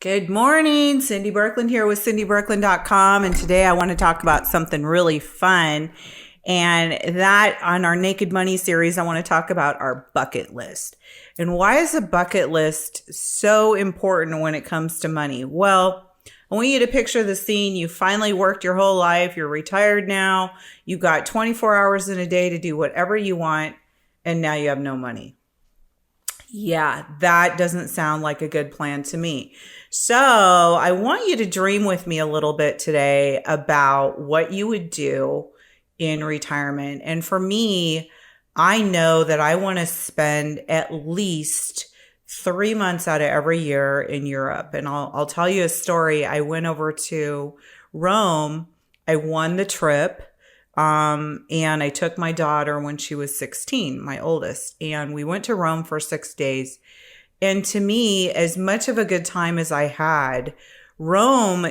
Good morning, Cindy Birkland here with cindybirkland.com, and today I want to talk about something really fun. And that on our Naked Money series, I want to talk about our bucket list. And why is a bucket list so important when it comes to money? Well, I want you to picture the scene. You finally worked your whole life. You're retired now. You got 24 hours in a day to do whatever you want, and now you have no money. Yeah, that doesn't sound like a good plan to me. So I want you to dream with me a little bit today about what you would do in retirement. And for me, I know that I want to spend at least 3 months out of every year in Europe. And I'll tell you a story. I went over to Rome. I won the trip. And I took my daughter when she was 16, my oldest, and we went to Rome for 6 days. And to me, as much of a good time as I had, Rome,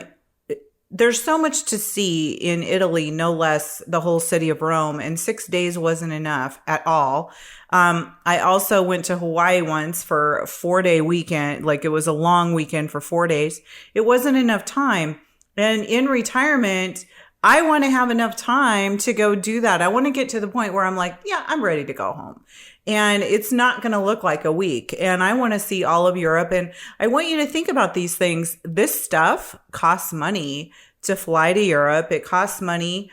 there's so much to see in Italy, no less the whole city of Rome, and 6 days wasn't enough at all. I also went to Hawaii once for a 4-day weekend, like it was a long weekend for 4 days. It wasn't enough time. And in retirement, I want to have enough time to go do that. I want to get to the point where I'm like, yeah, I'm ready to go home. And it's not going to look like a week. And I want to see all of Europe. And I want you to think about these things. This stuff costs money to fly to Europe. It costs money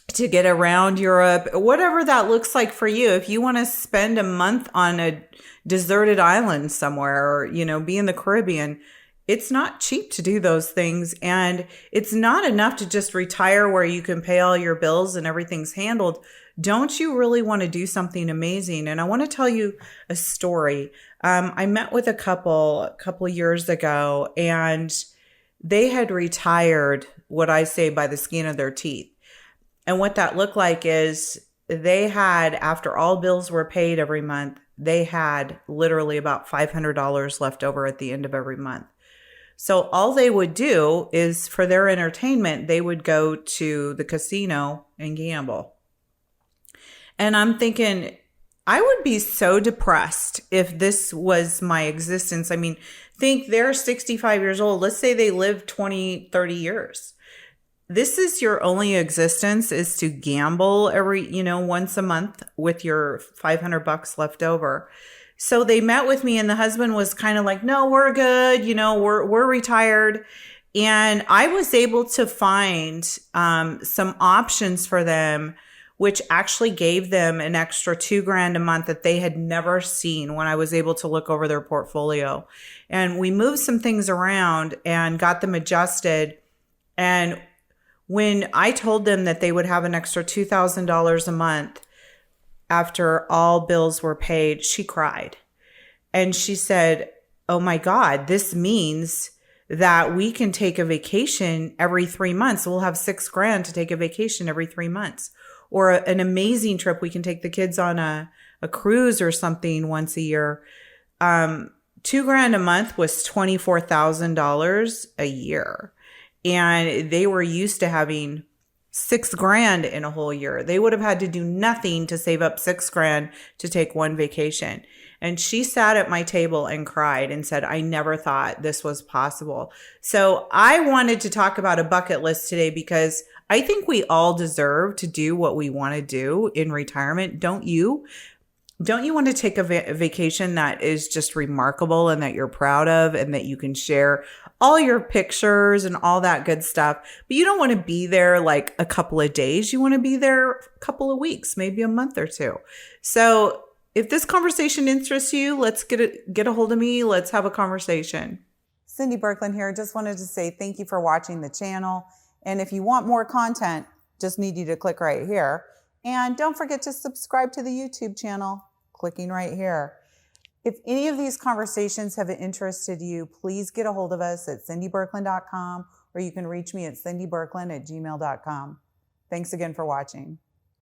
to get around Europe, whatever that looks like for you. If you want to spend a month on a deserted island somewhere or, be in the Caribbean, it's not cheap to do those things, and it's not enough to just retire where you can pay all your bills and everything's handled. Don't you really want to do something amazing? And I want to tell you a story. I met with a couple years ago, and they had retired, what I say, by the skin of their teeth. And what that looked like is they had, after all bills were paid every month, they had literally about $500 left over at the end of every month. So all they would do is, for their entertainment, they would go to the casino and gamble. And I'm thinking, I would be so depressed if this was my existence. I mean, think they're 65 years old. Let's say they live 20, 30 years. This is your only existence, is to gamble once a month with your $500 left over. So they met with me, and the husband was kind of like, no, we're good. We're retired. And I was able to find some options for them, which actually gave them an extra $2,000 a month that they had never seen when I was able to look over their portfolio. And we moved some things around and got them adjusted. And when I told them that they would have an extra $2,000 a month after all bills were paid, she cried. And she said, oh my God, this means that we can take a vacation every 3 months. We'll have $6,000 to take a vacation every 3 months. Or an amazing trip. We can take the kids on a cruise or something once a year. $2,000 a month was $24,000 a year. And they were used to having $6,000 in a whole year. They would have had to do nothing to save up $6,000 to take one vacation. And she sat at my table and cried and said, I never thought this was possible. So I wanted to talk about a bucket list today because I think we all deserve to do what we want to do in retirement. Don't you? Don't you want to take a vacation that is just remarkable and that you're proud of and that you can share all your pictures and all that good stuff? But you don't want to be there like a couple of days. You want to be there a couple of weeks, maybe a month or two. So if this conversation interests you, let's get a hold of me. Let's have a conversation. Cindy Birkland here. Just wanted to say thank you for watching the channel. And if you want more content, just need you to click right here. And don't forget to subscribe to the YouTube channel, clicking right here. If any of these conversations have interested you, please get a hold of us at cindybirkland.com, or you can reach me at cindybirkland@gmail.com. Thanks again for watching.